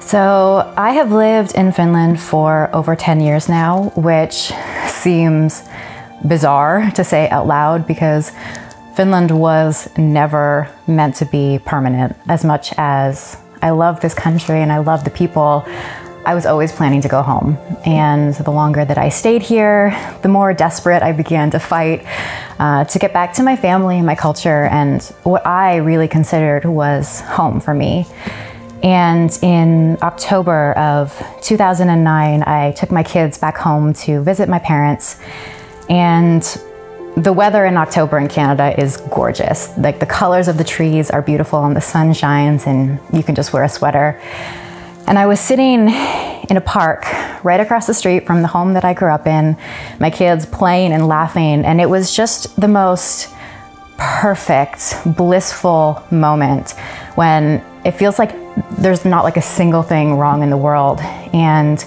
So I have lived in Finland for over 10 years now, which seems bizarre to say out loud because Finland was never meant to be permanent. As much as I love this country and I love the people, I was always planning to go home. And the longer that I stayed here, the more desperate I began to fight to get back to my family and my culture and what I really considered was home for me. And in October of 2009, I took my kids back home to visit my parents. And the weather in October in Canada is gorgeous. Like the colors of the trees are beautiful and the sun shines and you can just wear a sweater. And I was sitting in a park right across the street from the home that I grew up in, my kids playing and laughing. And it was just the most perfect, blissful moment when it feels like there's not like a single thing wrong in the world. And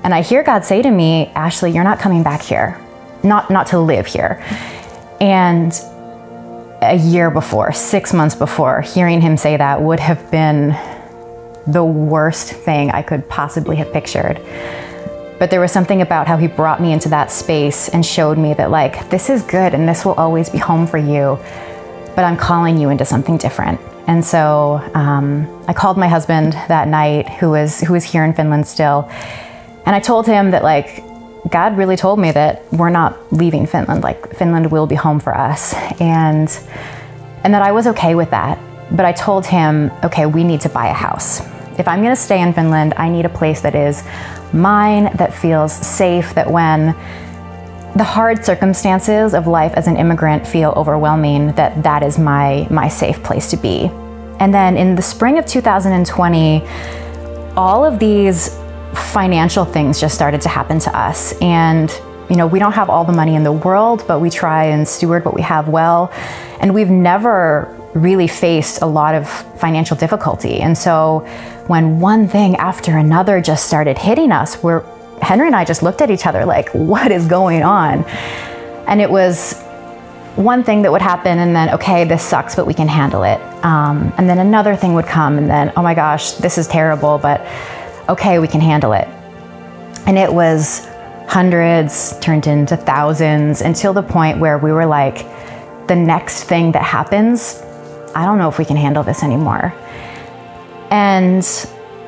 I hear God say to me, Ashley, you're not coming back here, not to live here. And a year before, 6 months before, hearing him say that would have been the worst thing I could possibly have pictured. But there was something about how he brought me into that space and showed me that like, this is good and this will always be home for you, but I'm calling you into something different. And so I called my husband that night, who was here in Finland still, and I told him that like, God really told me that we're not leaving Finland, like Finland will be home for us. And that I was okay with that. But I told him, okay, we need to buy a house. If I'm gonna stay in Finland, I need a place that is mine, that feels safe, that when the hard circumstances of life as an immigrant feel overwhelming, that is my safe place to be. And then in the spring of 2020, all of these financial things just started to happen to us. And you know, we don't have all the money in the world, but we try and steward what we have well. And we've never really faced a lot of financial difficulty. And so when one thing after another just started hitting us, Henry and I just looked at each other like, what is going on? And it was one thing that would happen and then, okay, this sucks, but we can handle it. And then another thing would come and then, oh my gosh, this is terrible, but okay, we can handle it. And it was hundreds turned into thousands until the point where we were like, the next thing that happens, I don't know if we can handle this anymore. And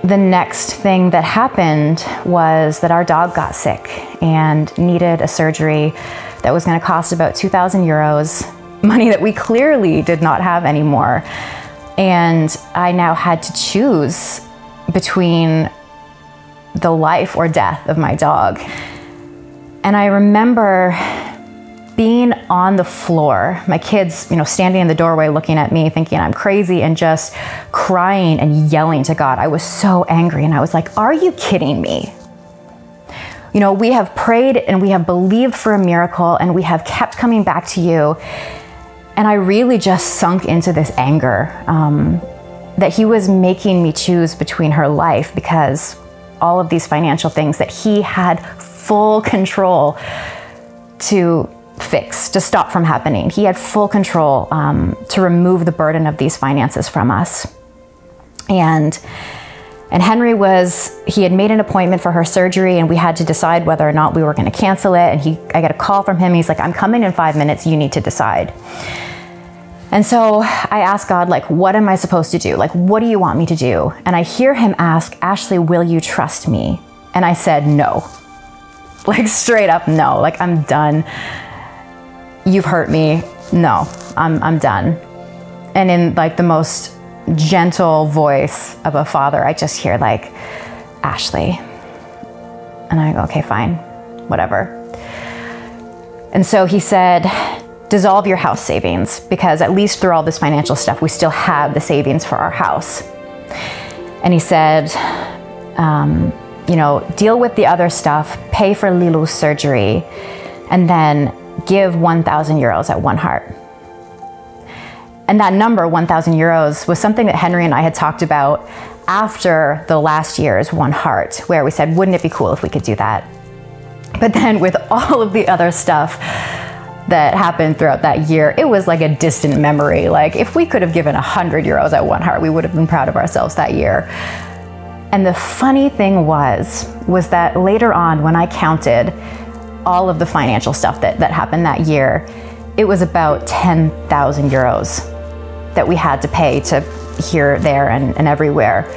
the next thing that happened was that our dog got sick and needed a surgery that was going to cost about 2,000 euros, money that we clearly did not have anymore. And I now had to choose between the life or death of my dog. And I remember being on the floor, my kids, you know, standing in the doorway looking at me thinking I'm crazy and just crying and yelling to God. I was so angry and I was like, are you kidding me? You know, we have prayed and we have believed for a miracle and we have kept coming back to you. And I really just sunk into this anger that he was making me choose between her life because all of these financial things that he had full control to fix, to stop from happening. He had full control to remove the burden of these finances from us. And Henry he had made an appointment for her surgery and we had to decide whether or not we were going to cancel it. And I got a call from him. He's like, I'm coming in 5 minutes. You need to decide. And so I asked God, like, what am I supposed to do? Like, what do you want me to do? And I hear him ask, Ashley, will you trust me? And I said, no. Like straight up, no. Like, I'm done. You've hurt me. No, I'm done. And in like the most gentle voice of a father, I just hear like, Ashley. And I go, okay, fine, whatever. And so he said, dissolve your house savings because at least through all this financial stuff, we still have the savings for our house. And he said, you know, deal with the other stuff, pay for Lilu's surgery, and then give 1,000 euros at One Heart. And that number, 1,000 euros, was something that Henry and I had talked about after the last year's One Heart, where we said, wouldn't it be cool if we could do that? But then with all of the other stuff that happened throughout that year, it was like a distant memory. Like if we could have given 100 euros at One Heart, we would have been proud of ourselves that year. And the funny thing was that later on, when I counted all of the financial stuff that happened that year, it was about 10,000 euros that we had to pay to here, there, and everywhere.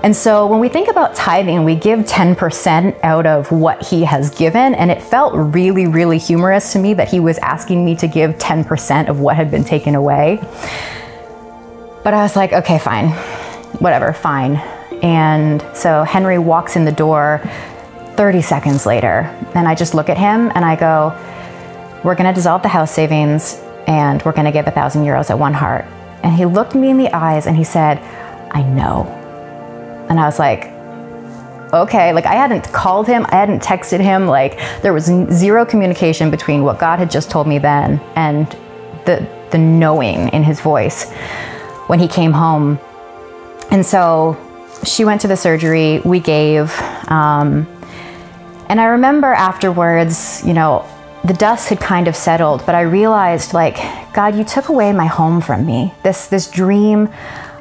And so when we think about tithing, we give 10% out of what he has given, and it felt really, really humorous to me that he was asking me to give 10% of what had been taken away. But I was like, okay, fine, whatever, fine. And so Henry walks in the door 30 seconds later, and I just look at him and I go, we're gonna dissolve the house savings and we're gonna give 1,000 euros at One Heart. And he looked me in the eyes and he said, I know. And I was like, okay, like I hadn't called him, I hadn't texted him, like there was zero communication between what God had just told me then and the knowing in his voice when he came home. And so she went to the surgery, we gave, and I remember afterwards, you know, the dust had kind of settled, but I realized, like, God, you took away my home from me, this dream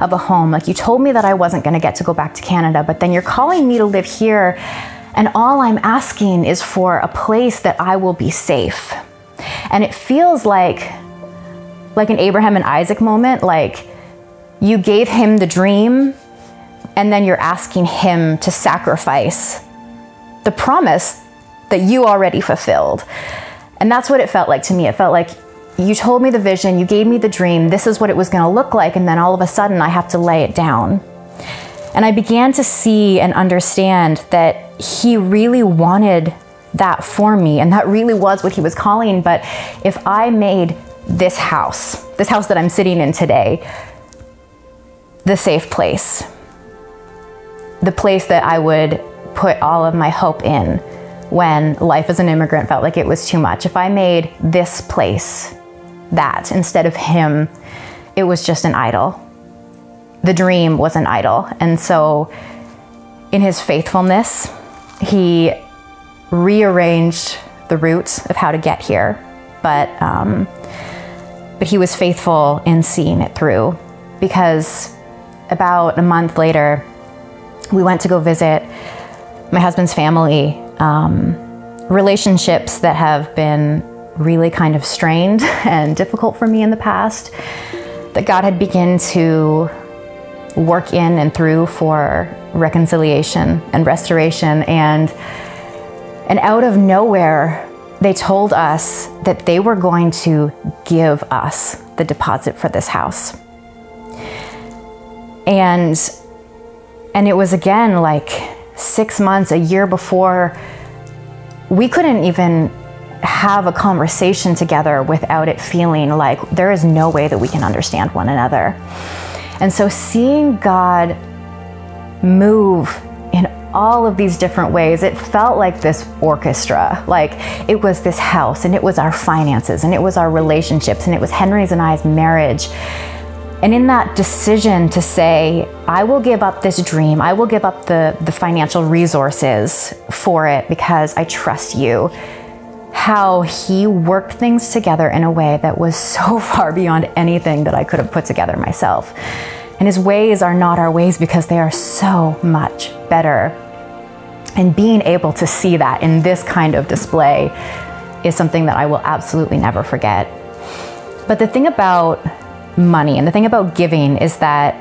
of a home. Like, you told me that I wasn't going to get to go back to Canada, but then you're calling me to live here, and all I'm asking is for a place that I will be safe. And it feels like an Abraham and Isaac moment, like you gave him the dream, and then you're asking him to sacrifice the promise that you already fulfilled. And that's what it felt like to me. It felt like you told me the vision, you gave me the dream, this is what it was going to look like, and then all of a sudden I have to lay it down. And I began to see and understand that he really wanted that for me, and that really was what he was calling. But if I made this house that I'm sitting in today, the safe place, the place that I would put all of my hope in when life as an immigrant felt like it was too much, if I made this place that instead of him, it was just an idol. The dream was an idol. And so in his faithfulness, he rearranged the route of how to get here. But he was faithful in seeing it through, because about a month later, we went to go visit my husband's family. Relationships that have been really kind of strained and difficult for me in the past, that God had begun to work in and through for reconciliation and restoration. And out of nowhere, they told us that they were going to give us the deposit for this house. And it was again like 6 months, a year before. We couldn't even have a conversation together without it feeling like there is no way that we can understand one another. And so seeing God move in all of these different ways, it felt like this orchestra. Like it was this house, and it was our finances, and it was our relationships, and it was Henry's and I's marriage. And in that decision to say, I will give up this dream, I will give up the financial resources for it because I trust you, how he worked things together in a way that was so far beyond anything that I could have put together myself. And his ways are not our ways because they are so much better. And being able to see that in this kind of display is something that I will absolutely never forget. But the thing about money and the thing about giving is that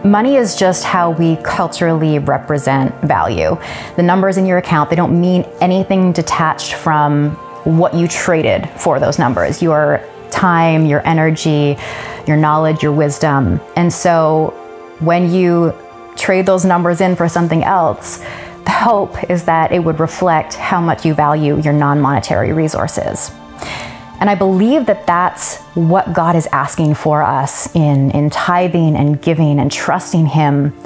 money is just how we culturally represent value. The numbers in your account, they don't mean anything detached from what you traded for those numbers, your time, your energy, your knowledge, your wisdom. And so when you trade those numbers in for something else, the hope is that it would reflect how much you value your non-monetary resources. And I believe that that's what God is asking for us in tithing and giving and trusting him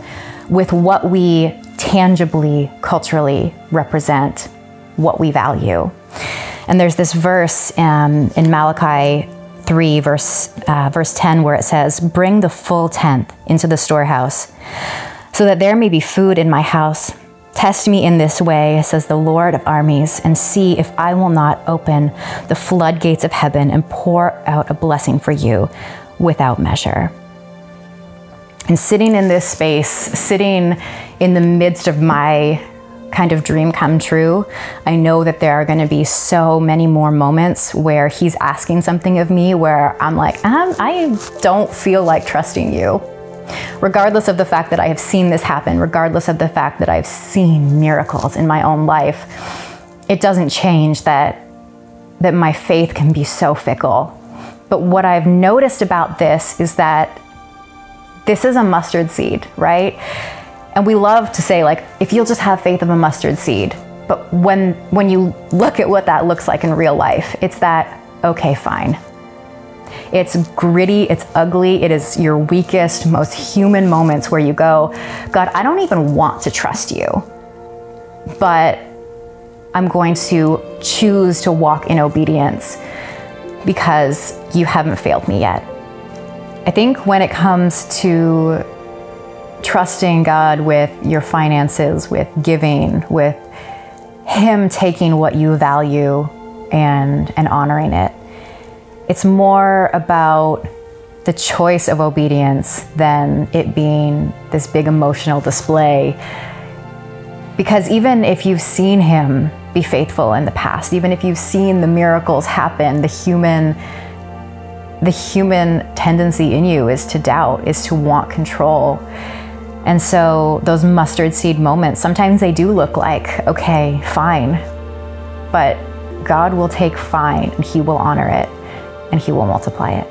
with what we tangibly, culturally represent, what we value. And there's this verse in Malachi 3, verse 10, where it says, "Bring the full tenth into the storehouse, so that there may be food in my house. Test me in this way, says the Lord of armies, and see if I will not open the floodgates of heaven and pour out a blessing for you without measure." And sitting in this space, sitting in the midst of my kind of dream come true, I know that there are going to be so many more moments where he's asking something of me where I'm like, I don't feel like trusting you. Regardless of the fact that I have seen this happen, regardless of the fact that I've seen miracles in my own life, it doesn't change that my faith can be so fickle. But what I've noticed about this is that this is a mustard seed, right? And we love to say, like, if you'll just have faith of a mustard seed. But when you look at what that looks like in real life, it's that, okay, fine. It's gritty, it's ugly, it is your weakest, most human moments where you go, God, I don't even want to trust you, but I'm going to choose to walk in obedience because you haven't failed me yet. I think when it comes to trusting God with your finances, with giving, with Him taking what you value and honoring it, it's more about the choice of obedience than it being this big emotional display. Because even if you've seen Him be faithful in the past, even if you've seen the miracles happen, the human tendency in you is to doubt, is to want control. And so those mustard seed moments, sometimes they do look like, okay, fine, but God will take fine and He will honor it and He will multiply it.